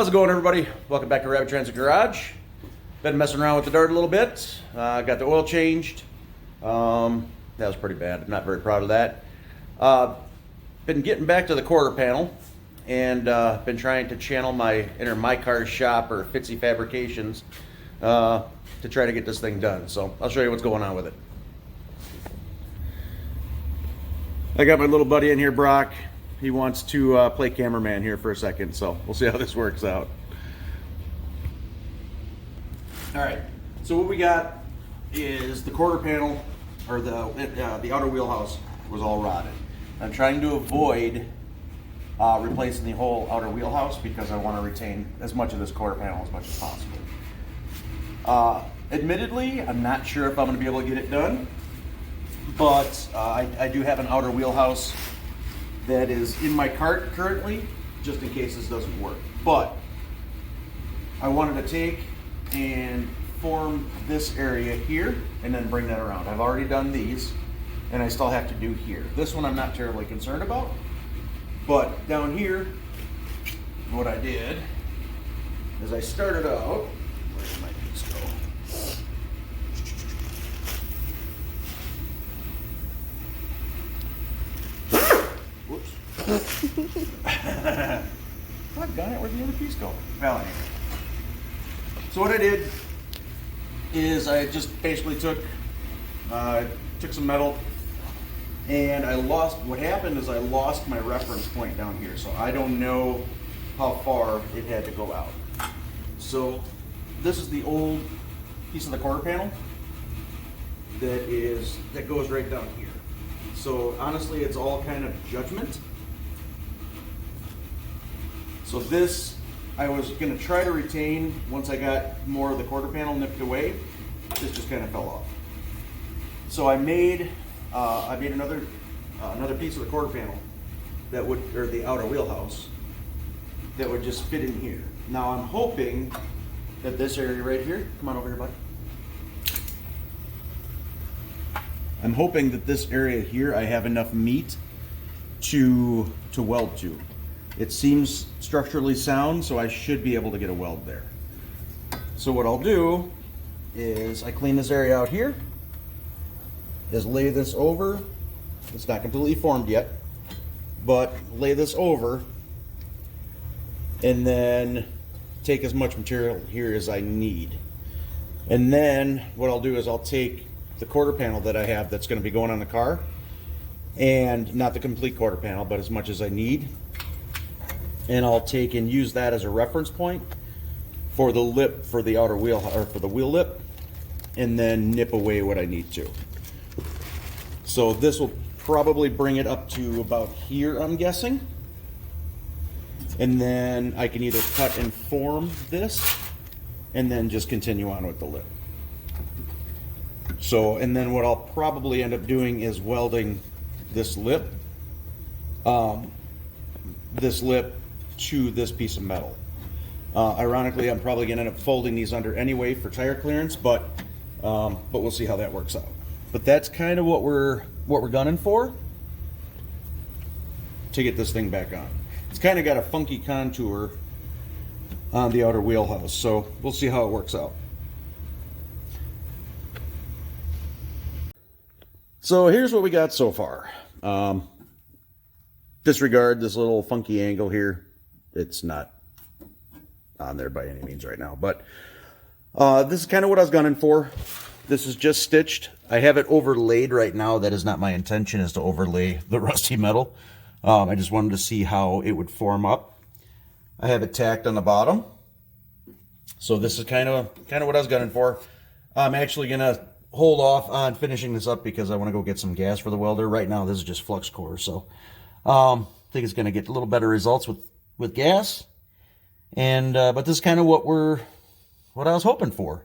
How's it going, everybody? Welcome back to Rabbit Transit Garage. Been messing around with the dart a little bit. Got the oil changed. That was pretty bad. I'm not very proud of that. Been getting back to the quarter panel and been trying to channel my inner My Car Shop or Fitzy Fabrications to try to get this thing done. So I'll show you what's going on with it. I got my little buddy in here, Brock. He wants to play cameraman here for a second, so we'll see how this works out. All right, so what we got is the quarter panel, or the outer wheelhouse was all rotted. I'm trying to avoid replacing the whole outer wheelhouse because I want to retain as much of this quarter panel as much as possible. Admittedly, I'm not sure if I'm going to be able to get it done, but I do have an outer wheelhouse that is in my cart currently, just in case this doesn't work. But I wanted to take and form this area here and then bring that around. I've already done these and I still have to do here. This one I'm not terribly concerned about, but down here, what I did is I started out, where did my piece go? Whoops. Doggone it, where'd the other piece go? Well, anyway. So what I did is I just basically took some metal and what happened is I lost my reference point down here. So I don't know how far it had to go out. So this is the old piece of the quarter panel that goes right down here. So honestly, it's all kind of judgment. So this, I was gonna try to retain once I got more of the quarter panel nipped away. This just kind of fell off. So I made another piece of the quarter panel that would, or the outer wheelhouse, that would just fit in here. Now I'm hoping that this area right here, come on over here, bud. I'm hoping that this area here, I have enough meat to weld to. It seems structurally sound, so I should be able to get a weld there. So what I'll do is I clean this area out here, is lay this over. It's not completely formed yet, but lay this over and then take as much material here as I need. And then what I'll do is I'll take the quarter panel that I have that's going to be going on the car, and not the complete quarter panel, but as much as I need, and I'll take and use that as a reference point for the lip for the outer wheel, or for the wheel lip, and then nip away what I need to. So this will probably bring it up to about here, I'm guessing, and then I can either cut and form this and then just continue on with the lip. So, and then what I'll probably end up doing is welding this lip to this piece of metal. Ironically, I'm probably gonna end up folding these under anyway for tire clearance, but we'll see how that works out. But that's kind of what we're gunning for to get this thing back on. It's kind of got a funky contour on the outer wheelhouse, so we'll see how it works out. So here's what we got so far. Disregard this little funky angle here. It's not on there by any means right now, but this is kind of what I was gunning for. This is just stitched. I have it overlaid right now. That is not my intention, is to overlay the rusty metal. I just wanted to see how it would form up. I have it tacked on the bottom. So this is kind of what I was gunning for. I'm actually gonna hold off on finishing this up because I want to go get some gas for the welder. Right now this is just flux core, so I think it's going to get a little better results with gas. And but this is kind of what I was hoping for,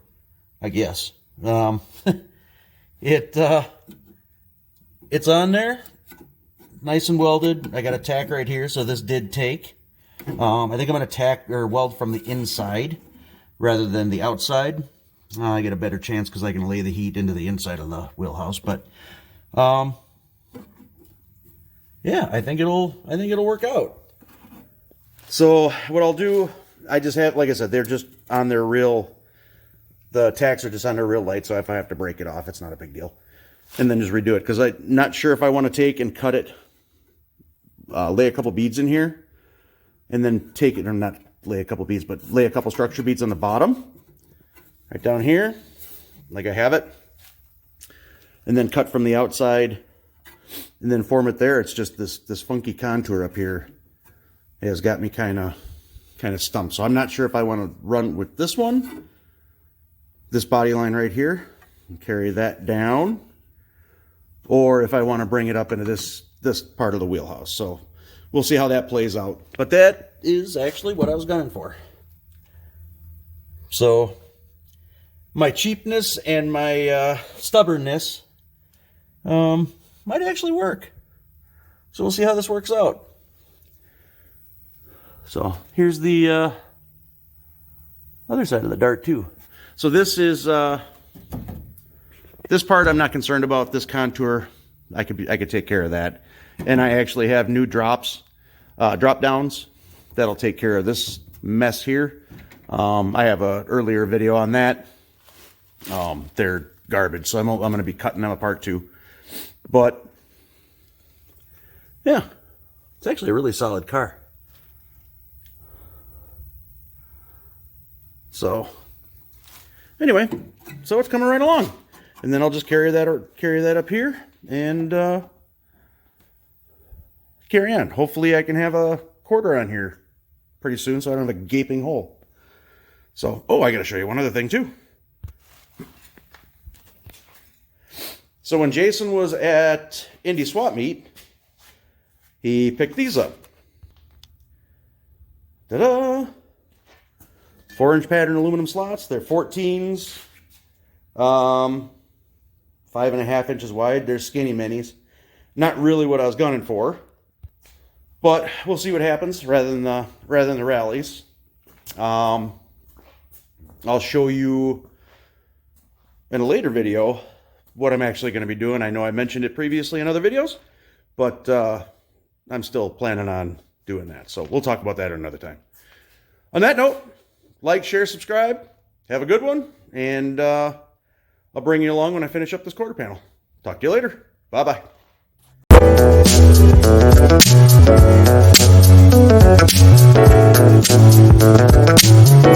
I guess. It's on there, nice and welded. I got a tack right here, so this did take. I think I'm going to tack or weld from the inside rather than the outside. I get a better chance because I can lay the heat into the inside of the wheelhouse. But yeah, I think it'll work out. So what I'll do, I just have, like I said, they're just on their real, the tacks are just on their real light, so if I have to break it off, it's not a big deal. And then just redo it, because I'm not sure if I want to take and cut it, lay a couple beads in here, and then take it, or not lay a couple beads, but lay a couple structure beads on the bottom, right down here, like I have it, and then cut from the outside, and then form it there. It's just this funky contour up here has got me kind of stumped. So I'm not sure if I want to run with this one, this body line right here, and carry that down, or if I want to bring it up into this part of the wheelhouse. So we'll see how that plays out. But that is actually what I was gunning for. So my cheapness and my stubbornness might actually work. So we'll see how this works out. So here's the other side of the dart too. So this is this part I'm not concerned about. This contour, I could take care of that. And I actually have new drop downs that'll take care of this mess here. I have an earlier video on that. They're garbage, so I'm going to be cutting them apart too. But yeah, it's actually a really solid car. So anyway, so it's coming right along, and then I'll just carry that up here and carry on. Hopefully I can have a quarter on here pretty soon, so I don't have a gaping hole. So, oh, I got to show you one other thing too. So when Jason was at Indy Swap Meet, he picked these up. Ta-da! 4-inch pattern aluminum slots. They're 14s, 5.5 inches wide. They're skinny minis. Not really what I was gunning for, but we'll see what happens rather than the rallies. I'll show you in a later video what I'm actually going to be doing. I know I mentioned it previously in other videos, but I'm still planning on doing that. So we'll talk about that another time. On that note, like, share, subscribe. Have a good one. And I'll bring you along when I finish up this quarter panel. Talk to you later. Bye-bye.